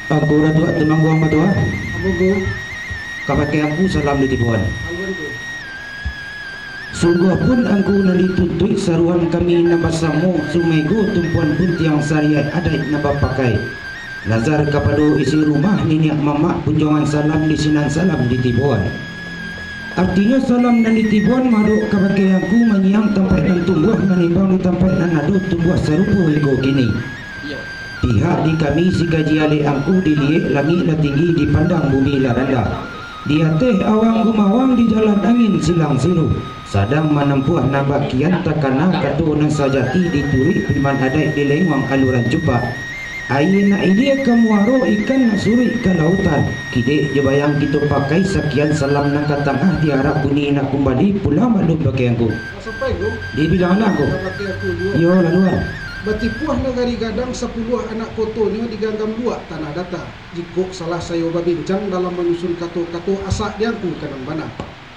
Aku dah tua tenang buang matua. Amo go. Kapakai aku salam di tibuan. Alwan go. Sungguh pun aku nalituntui saruan kami nabasamu sumego tumpuan pun tiang syariat adat nabapakai. Nazar kapado isi rumah niniak mamak punjongan salam di sinan salam di tibuan. Artinya salam dan di tibuan maduk kapakai aku menyiang tempat dan tumbuh menimbang di tempat dan aduk tumbuh serupa ego kini. Pihak di kami si gaji alik angku diliik langit lah tinggi dipandang bumi lah rendah. Di atas awang gumawang di jalan angin silang siru. Sadang menempuh nambak kian takana katu nan sajati dituri piman adat di lengwang aluran cepat. Air nak ilia kemuaro ikan nak suri ke lautan. Kidek je bayang kita pakai sekian salam nak ke tengah diharap bunyi nak kembali pula maklum pakai aku. Sampai go. Dia bilang lah aku. Pakai aku dua. Yo laluan. Batipuah negari gadang 10 anak kotonya diganggam dua tanah data. Jikok salah sayo babincang dalam menyusun kato-kato asak diangku kanang bana.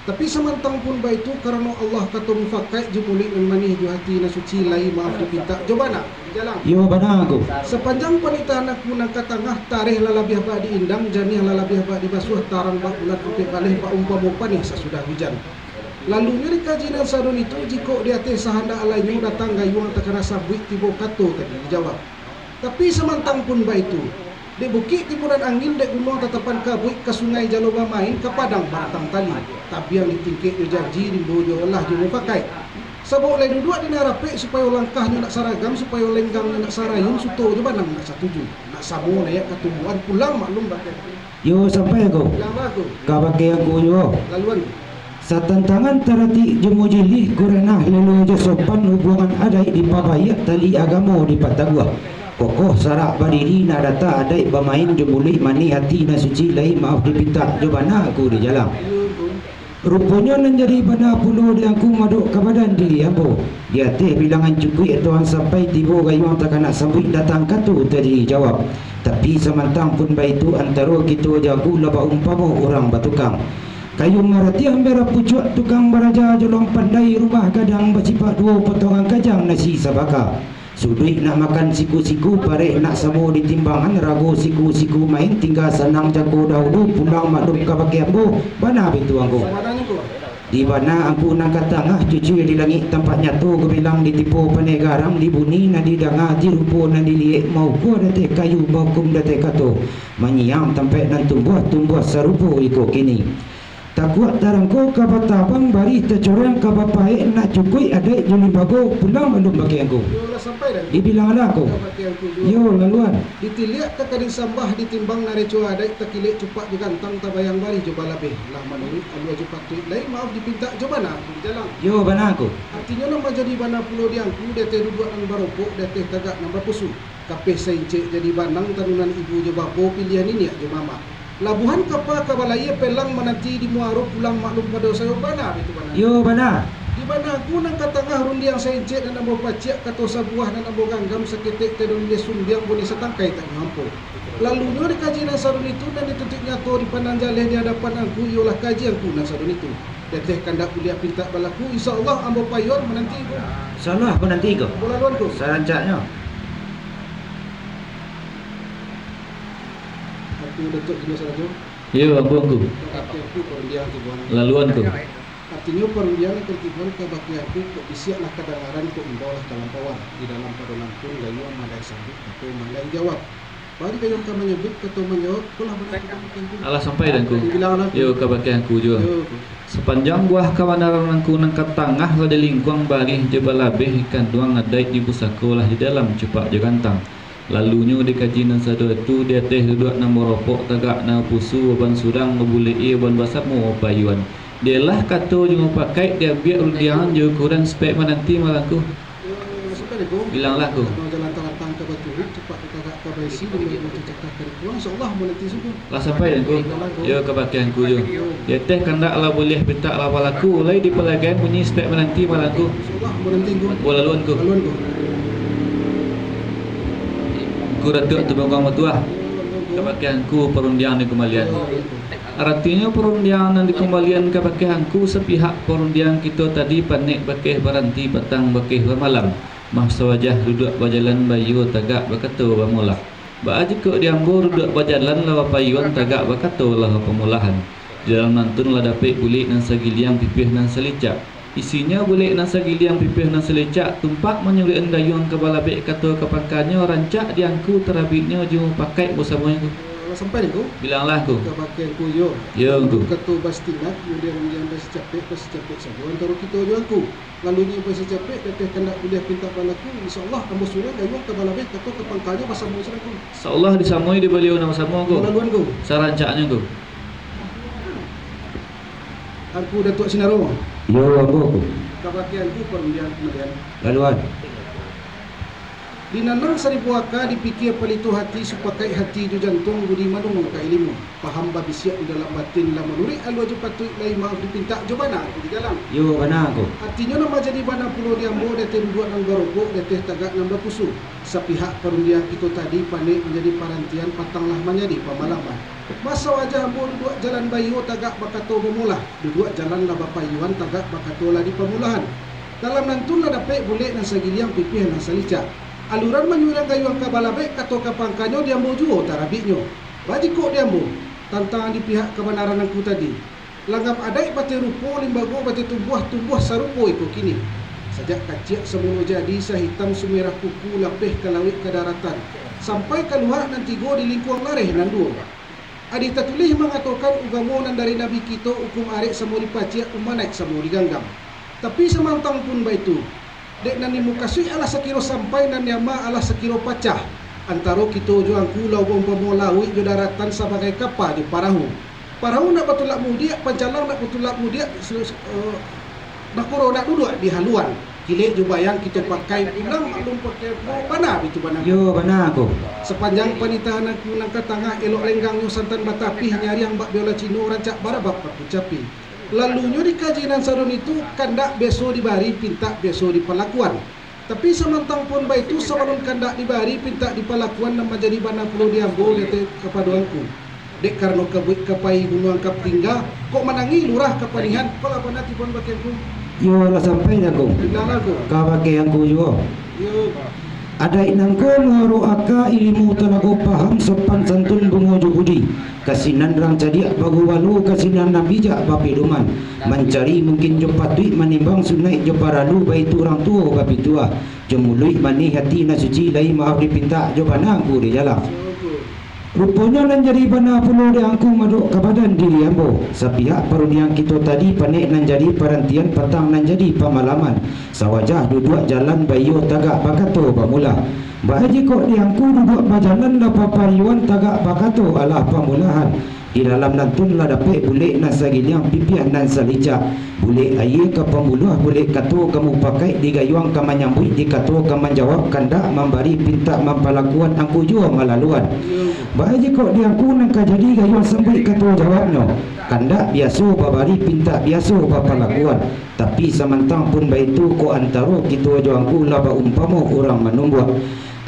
Tapi semantang pun baitu karena Allah kato mufakai jumulik manih di hati nasuci lai maaf dipinta jobana jalan. Yo bana aku. Sepanjang panita anakku nang katangah tarikh lalabiah ba diindang janih lalabiah ba dibasuh tarang ba ulat rupi balih ba umpama panih sesudah hujan. Lalu nyeri kajian sadun itu jika di atas sahanda alainya datang gayung takana sabui tibo kato tadi dijawab. Tapi semantang pun baitu di bukit timuran angin dek gunung tatapan kabui ke sungai jaloba main ke padang batang tali. Tapi yang ditingkik di janji di bojo Allah di mufakai. Sabok lai duduk di narape supaya langkahnya nak saragam supaya lenggangnya nak sarayun suto je banang nak satuju. Nak samo layak ketumbuhan pulang maklum bakai. Yo sampai aku. Bilang aku. Kau pakai aku yo. Laluan. Satantangan terati jemujilih kurena lalu sopan hubungan adat di pabayat tali agama di patagua. Kokoh sarak berdiri na data adat bermain jemulih mani hati na suci lai maaf dipinta jobana aku di jalan. Rupanya nan jadi bana puluh di aku maduk ke badan diri ambo. Dia teh bilangan cukui tuan sampai tiba gayung tak nak sambut datang katu tadi jawab. Tapi semantang pun baitu antara kita jago laba umpama orang batukang. Kayu marati hampir pucuk tukang beraja jolong pandai rumah gadang bersifat dua potongan kajang nasi sabaka. Sudut nak makan siku-siku parek nak samo ditimbangan ragu siku-siku main tinggal senang jago dahulu pulang maklum ke pakai ambo. Bana begitu angku. Di mana aku nak katangah cucu di langit tempat nyatu ku bilang ditipu panegarang di buni na di danga di rupo na diliek mau ku date kayu bakum date kato. Menyiang tempat dan tumbuh serupa iko kini. Takut tarangko kabatabang bari tercorang kabapae nak cukui adai juli bago pulang belum bagi aku. Yo lah sampai dah. Dibilang lah aku. Yo laluan. Ditiliak ke kadin sambah ditimbang nareco adai takilik cepat digantang tabayang bari coba lebih. Lah menurut Allah cepat tuit lain maaf dipinta coba nak di jalan. Yo bana aku. Artinya nama jadi bana pulau diangku dete duduk nang barokok dete tagak nang berpusu. Kapeh seincik jadi banang tarunan ibu je bapo pilihan ini je mama. Labuhan kapal kabalaya pelang menanti di muaro pulang maklum pada saya bana itu bana. Yo bana. Di mana aku nang katangah rundi yang saya cek dan ambo paciak kato sabuah dan ambo ganggam seketek tedon dia sumbiang boleh setangkai tak mampu. Lalu nyo dikaji nang sarun itu dan dituntut nyato di pandang jaleh di hadapan aku ialah kaji aku nang sarun itu. Deteh kandak kuliah pinta balaku insyaallah ambo payor menanti aku. Salah aku nanti ko. Bola luan ko. Sarancaknya. Aku datuk jenis saja. Yo aku. Aku perundian tibuan. Laluan ko. Artinya perundian ke tibuan ke baki aku kok disiak nak kedengaran kok membawa dalam pawang di dalam padonan pun gayu mandai sambut atau mandai jawab. Bari kayu kami menyebut atau menjawab pulah benar. Alah sampai dan ku. Yo kabakian ku juga. Yo. Sepanjang buah kawanan ku nang katangah la lingkuang bari jeba labeh ikan duang adai di pusakolah di dalam cepak je gantang. Lalunya dikaji nan sadu itu dia teh duduk nang meropok tagak na pusu ban surang ngebulei ban basamu payuan. Dialah kato yang pakai dia biar uldian je kurang spek menanti malangku. Bilanglah aku. Jalan tang ke batu cepat tagak ke baisi dengan mencecakkan puang insyaallah menanti suku. Lah sampai dan ku. Yo kebakian ku yo. Dia teh kandak lah boleh pinta lah balaku lai di pelagan bunyi spek menanti malangku. Insyaallah menanti ku. Bola luan ku. Laluan ku. Ku datuk tu bangkang matuah. Kebakian ku perundian di kembalian. Artinya perundian di kembalian kebakian ku sepihak perundian kita tadi panik bakeh beranti petang bakeh bermalam. Masa wajah duduk berjalan bayu tagak berkata bermula. Ba jika diambo rudak bajalan lawa payuan tagak bakato lah pemulahan. Jalan nantun lah dapat bulik nan sagiliang pipih nan selicak. Isinya bulik nan sagiliang pipih nan selicak tumpak menyulian gayung ke balabek kato kepangkannya rancak diangku terabitnya jum pakai bersama aku. Sampai ni ko. Bilanglah aku. Ka pakai ko yo. Yo aku. Kato bastingat kemudian basi capek sabuan taruh kita jo aku. Lalu ni basi capek teteh kendak kuliah pinta balaku insyaallah ambo suruh gayung ke balabek kato kepangkannya bersama aku. Insyaallah disamui di beliau nama sama aku. Laluan ko. Sarancaknya aku. Aku Datuk Sinaro. Yo ambo. Kabakian ku perundian kemudian. Laluan. Dinanang saripuaka dipikir palitu hati supakai hati ju jantung budi manung ka ilmu. Paham babisiak di dalam batin la menuri alu je patut lai maaf dipinta jo bana aku di dalam. Yo bana aku. Artinya nama jadi bana pulau diambo deteh buat nang barokok deteh tagak nang bapusu. Sapihak perundian itu tadi panik menjadi parantian patanglah menjadi pamalaman. Masa wajah ambo duduk jalan bayu tagak bakato bermula. Duduk jalan la bapayuan tagak bakato la di pemulahan. Dalam nantun la dapat boleh nang sagiliang pipih nang salica. Aluran menyurang gayuang kabalabek atau kapangkanyo diambo juo tarabiknyo. Baji kok diambo. Tantangan di pihak kebenaran aku tadi. Langgap adai bati rupo limbago bati tumbuh sarupo iko kini. Sejak kacik semula jadi sahitam sumerah kuku lapeh ke lawit ke daratan. Sampai keluar nanti go di lingkuang lareh nan dua. Adi tatulih mengatakan ugamonan dari Nabi kita hukum arek semua dipaciak umanaik semua diganggam. Tapi semantang pun baitu. Dek nani mukasui ala sekiro sampai nan yama ala sekiro pacah. Antaro kita juang kulau bomba lawi jo daratan sebagai kapal di parahu. Parahu nak betulak mudiak, pancalang nak betulak mudiak, nak kuro nak duduk di haluan. Kilik jo bayang kita pakai pulang maklum pakai panah itu bana. Yo bana aku. Sepanjang panitahan aku nangka tangah elok lenggangnya santan batapih nyari yang bak biola cino rancak barabak paku capi. Lalunya di kajian sarun itu kandak beso dibari pinta beso di pelakuan. Tapi semantang pun baik itu sebelum kandak dibari pinta di pelakuan nama jadi bana pulau diambo dete kepaduanku. Dek karena kepai gunung kap tinggal kok menangi lurah kepanihan pala bana tipon bakianku. Yo lah sampai aku. Bilang aku. Kau pakai aku yo. Yo. Ada inangko ngoro aka ilmu talago paham sopan santun bungojo budi. Kasinan rang cadiak bagu walu kasinan nabijak bapiduman. Mencari mungkin jopatui manimbang sunai joparalu baitu orang tua bapi tua. Jomului mani hati na suci lai maaf dipinta jopana aku di jalan. Rupanya nan jadi bana pulau diangku maduk kebadan diri ambo. Sepihak perunian kita tadi panik nan jadi parantian petang nan jadi pemalaman. Sawajah duduk jalan bayu tagak bakato pamula. Bahaji kok diangku duduk bajalan la papayuan tagak bakato alah pamulahan. Di dalam nantun lah dapat boleh nan sagiliang pipiah nan salica. Boleh air ke pemuluh boleh kato kamu pakai di gayuang kamu nyambut di kato kamu jawab kandak memberi pinta mempalakuan angku jua malaluan. Bahaji kok diangku nak jadi gayuang sambut kato jawabnya. Kandak biasa babari pinta biasa bapalakuan. Tapi samantang pun baitu ko antaro kita joangku laba umpama orang menunggu.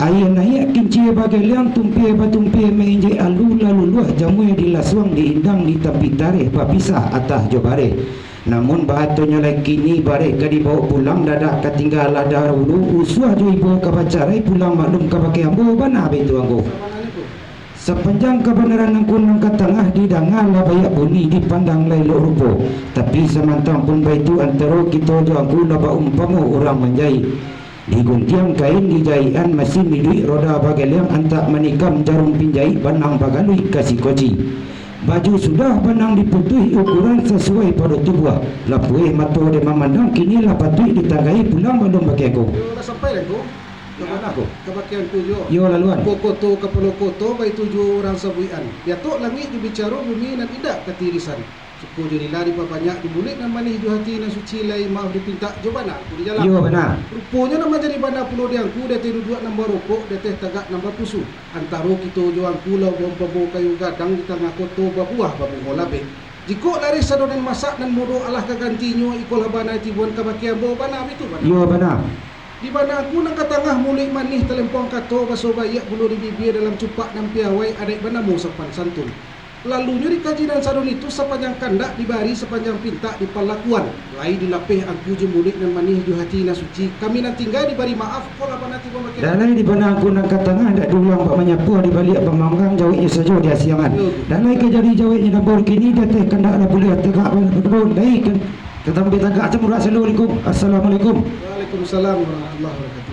Ayah naik kinci bagai liang tumpi batumpi menginjek alu lalu luah jamu di laswang di indang di tepi tarikh papisah atas jobare. Namun bahatunya lagi ni bare ka dibawa pulang dadak ketinggal ada dulu usuah jo ibu ka bacarai pulang maklum ka pakai ambo bana betu anggo. Sepanjang kebenaran angku nang tengah didangar lah bayak bunyi dipandang lailo rupo. Tapi semantang pun baitu antara kita jo angku lah ba umpama orang menjahit. Di guntiang kain dijahitan mesin diduit roda bagai liang antak menikam jarum pinjahit benang bagalui kasih koci. Baju sudah benang diputui ukuran sesuai pada tubuh. Lapuih mata dia memandang kini lah patut ditanggai pulang belum pakai aku. Yo dah sampai dah aku. Ke mana aku? Ke bakianku yo. Yo laluan. Kokoto kepala koto bai tujuh orang sabuian. Biatok langit dibicara bumi dan tidak ketirisan. Suku jadi lari banyak dibulik dan manis di hati dan suci lai maaf dipinta jo bana aku di jalan. Yo benar. Rupanya nama jadi bana pulau diangku dia duduk nambah rokok dia tagak nambah pusu. Antaro kita jo angku lau bombo kayu gadang di tengah koto babuah babu ngolabe. Jika lari sadonan masak dan modo alah kagantinyo ikolah bana tibuan kabakian bawa bana itu bana. Yo benar. Di mana aku nang katangah mulik manis telempong kato baso bayak bulu di bibir dalam cupak dan piawai adek bana mu sopan santun. Lalunya di kajian sarun itu sepanjang kandak dibari sepanjang pinta di palakuan. Lai dilapih angku jemulik dan manih di hati na suci. Kami nanti tinggal dibari maaf kok apa nanti memakai. Dalai di mana aku nak katanga dak dulang pak menyapu di balik pemanggang jawabnya saja dia siangan. Dalai ke jadi jawabnya dapur kini dah teh kandak dah boleh tegak betul dai kan. Tetapi tegak cemurah. Assalamualaikum. Waalaikumsalam warahmatullahi wabarakatuh.